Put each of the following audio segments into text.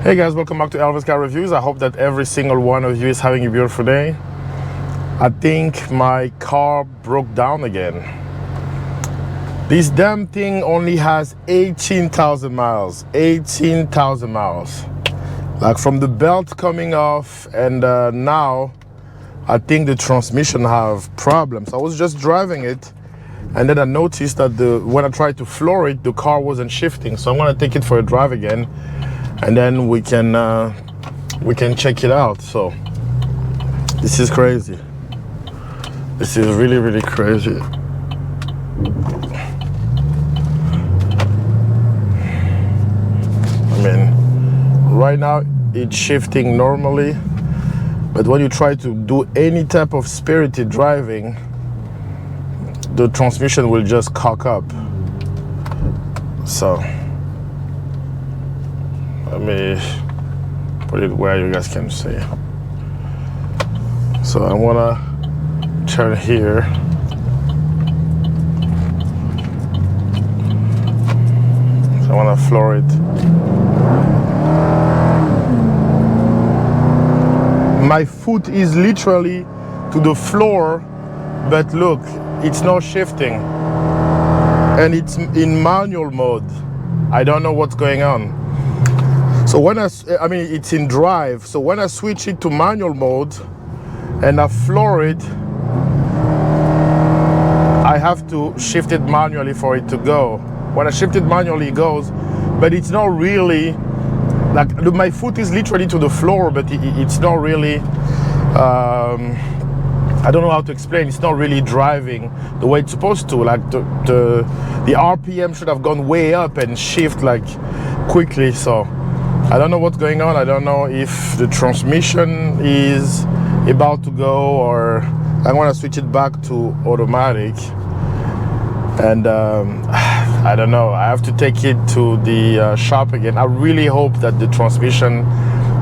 Hey guys, welcome back to Elvis Car Reviews. I hope that every single one of you is having a beautiful day. I think my car broke down again. This damn thing only has 18,000 miles. 18,000 miles. Like from the belt coming off, and now I think the transmission have problems. I was just driving it, and then I noticed that when I tried to floor it, the car wasn't shifting. So I'm gonna take it for a drive again, and then we can check it out. So this is crazy. This is really, really crazy. I mean, right now it's shifting normally, but when you try to do any type of spirited driving, the transmission will just cock up. So let me put it where you guys can see. So I wanna turn here. So I wanna floor it. My foot is literally to the floor, but look, it's not shifting. And it's in manual mode. I don't know what's going on. So when I mean, it's in drive. So when I switch it to manual mode and I floor it, I have to shift it manually for it to go. When I shift it manually, it goes, but it's not really, like my foot is literally to the floor, but it's not really, I don't know how to explain. It's not really driving the way it's supposed to. Like the RPM should have gone way up and shift like quickly. So I don't know what's going on. I don't know if the transmission is about to go, or I want to switch it back to automatic. And I don't know. I have to take it to the shop again. I really hope that the transmission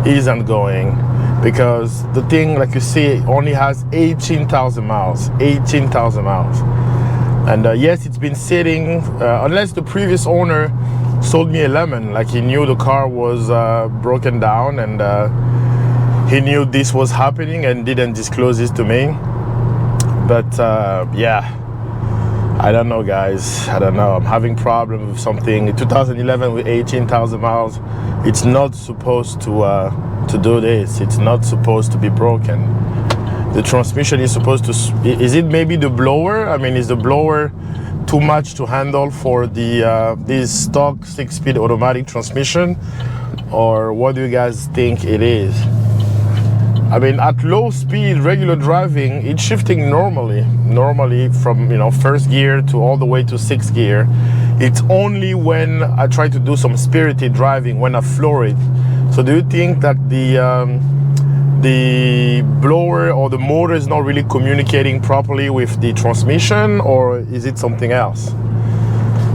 isn't going, because the thing, like you see, only has 18,000 miles. 18,000 miles. And yes, it's been sitting, unless the previous owner sold me a lemon, like he knew the car was broken down, and he knew this was happening and didn't disclose this to me. But yeah, I don't know, guys. I don't know. I'm having problems with something. In 2011 with 18,000 miles, it's not supposed to do this. It's not supposed to be broken. The transmission is supposed to, is it maybe the blower? I mean, is the blower too much to handle for the this stock 6-speed automatic transmission, or what do you guys think it is? I mean, at low speed, regular driving, it's shifting normally from, you know, first gear to all the way to 6th gear. It's only when I try to do some spirited driving, when I floor it. So do you think that the blower or the motor is not really communicating properly with the transmission, or is it something else?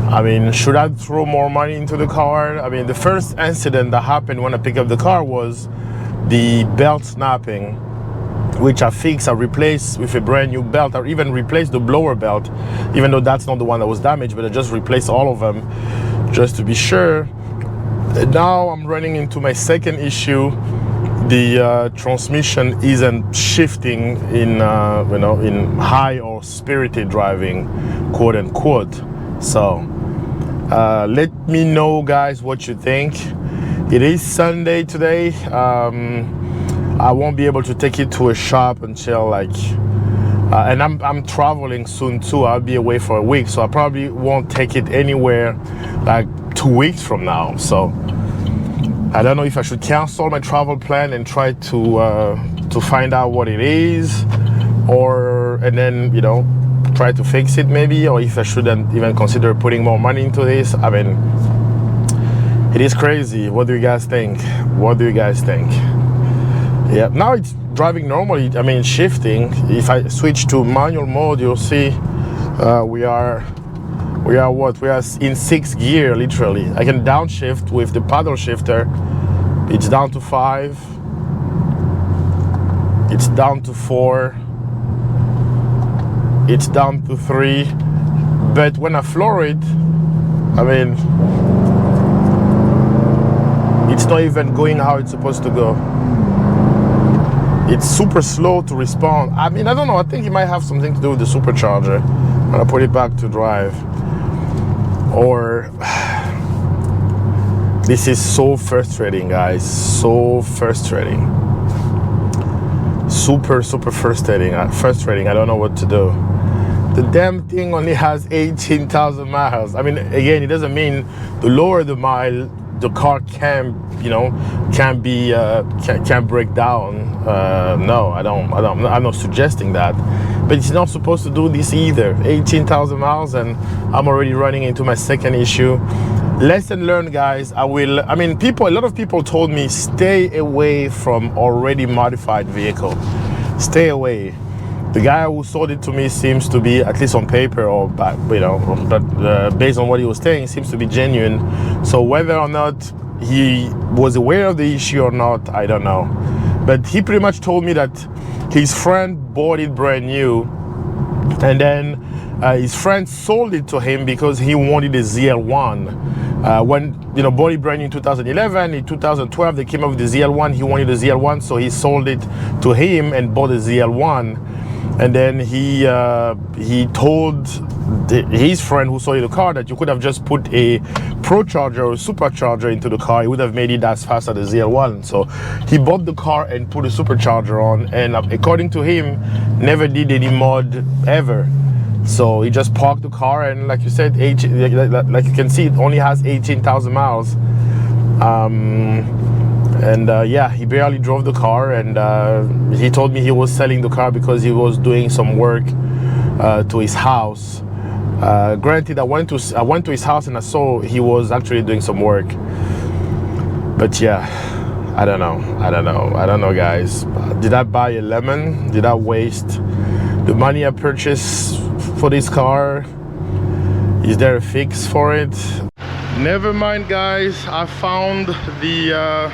I mean, should I throw more money into the car? I mean, the first incident that happened when I picked up the car was the belt snapping, which I fixed. I replaced with a brand new belt. I even replaced the blower belt, even though that's not the one that was damaged, but I just replaced all of them just to be sure. And now I'm running into my second issue. The transmission isn't shifting in you know, in high or spirited driving, quote unquote. So let me know, guys, what you think. It is Sunday today. I won't be able to take it to a shop until like, and I'm traveling soon too. I'll be away for a week, so I probably won't take it anywhere like 2 weeks from now. So I don't know if I should cancel my travel plan and try to find out what it is, and then, you know, try to fix it maybe, or if I shouldn't even consider putting more money into this. I mean, it is crazy. What do you guys think? What do you guys think? Yeah, now it's driving normally. I mean, shifting. If I switch to manual mode, you'll see we are what? We are in 6th gear, literally. I can downshift with the paddle shifter. It's down to 5. It's down to 4. It's down to 3. But when I floor it, I mean, it's not even going how it's supposed to go. It's super slow to respond. I mean, I don't know. I think it might have something to do with the supercharger. I'm gonna put it back to drive. Or this is so frustrating, guys. So frustrating. Super frustrating. Frustrating. I don't know what to do. The damn thing only has 18,000 miles. I mean, again, it doesn't mean the lower the mile, the car can break down. No, I'm not suggesting that, but it's not supposed to do this either. 18,000 miles, and I'm already running into my second issue. Lesson learned, guys. A lot of people told me stay away from already modified vehicle. Stay away. The guy who sold it to me seems to be, at least on paper, or based on what he was saying, seems to be genuine. So whether or not he was aware of the issue or not, I don't know. But he pretty much told me that his friend bought it brand new, and then his friend sold it to him because he wanted a ZL1. When bought it brand new in 2011, in 2012 they came up with the ZL1. He wanted a ZL1, so he sold it to him and bought a ZL1. And then he told his friend who sold the car that you could have just put a Pro Charger or a Supercharger into the car. It would have made it as fast as the ZL1. So he bought the car and put a Supercharger on, and according to him, never did any mod ever. So he just parked the car, and like you said, like you can see, it only has 18,000 miles. Yeah, he barely drove the car, and he told me he was selling the car because he was doing some work to his house. Granted, I went to his house and I saw he was actually doing some work. But yeah, I don't know, guys. Did I buy a lemon? Did I waste the money I purchased for this car? Is there a fix for it? Never mind, guys. I found the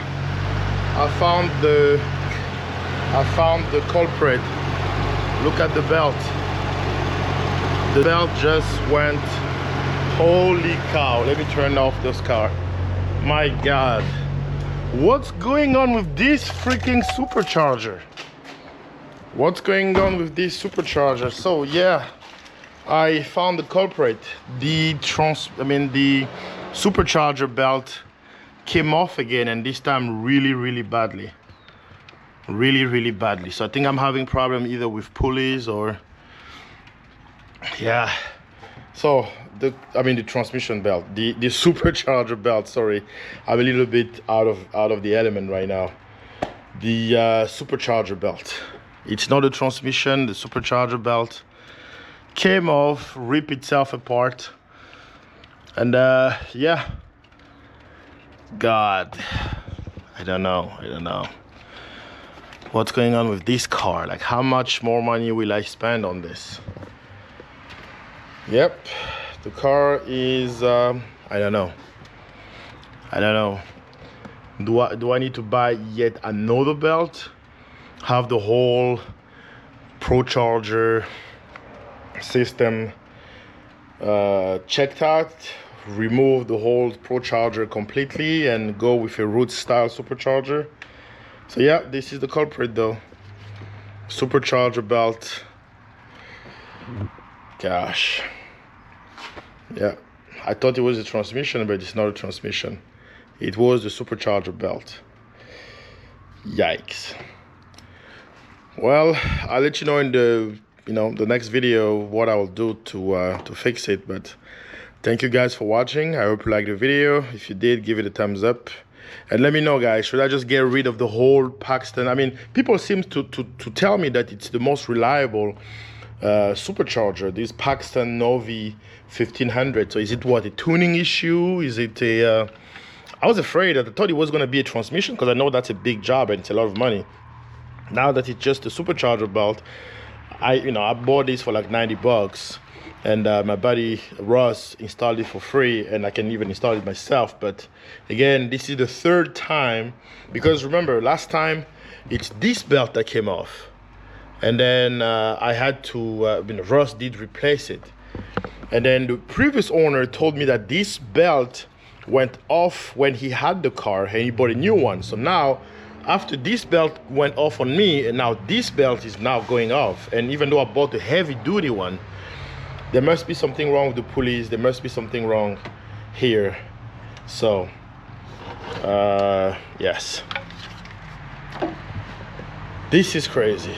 culprit. Look at the belt. The belt just went. Holy cow. Let me turn off this car. My God. What's going on with this freaking supercharger? What's going on with this supercharger? So yeah, I found the culprit. The supercharger belt came off again, and this time really badly. Really badly. So I think I'm having problem either with pulleys or yeah. So the transmission belt, the supercharger belt, sorry, I'm a little bit out of the element right now. The supercharger belt, it's not a transmission. The supercharger belt came off, ripped itself apart, and yeah, God, I don't know what's going on with this car. Like, how much more money will I spend on this? Yep, the car is I don't know. Do I need to buy yet another belt, have the whole Pro Charger system checked out, remove the whole Pro Charger completely, and go with a road style supercharger? So yeah, this is the culprit though. Supercharger belt. Gosh. Yeah, I thought it was a transmission, but it's not a transmission. It was the supercharger belt. Yikes. Well, I'll let you know in the next video what I will do to fix it. But thank you guys for watching. I hope you liked the video. If you did, give it a thumbs up. And let me know, guys, should I just get rid of the whole Paxton? I mean, people seem to tell me that it's the most reliable supercharger, this Paxton Novi 1500. So is it what, a tuning issue? Is it a I was afraid. I thought it was going to be a transmission, because I know that's a big job and it's a lot of money. Now that it's just a supercharger belt, I bought this for like 90 bucks, and my buddy Ross installed it for free, and I can even install it myself. But again, this is the third time, because remember last time it's this belt that came off, and then I had to Ross did replace it, and then the previous owner told me that this belt went off when he had the car and he bought a new one. So now, after this belt went off on me, and now this belt is now going off. And even though I bought a heavy duty one, there must be something wrong with the pulleys. There must be something wrong here. So, yes. This is crazy.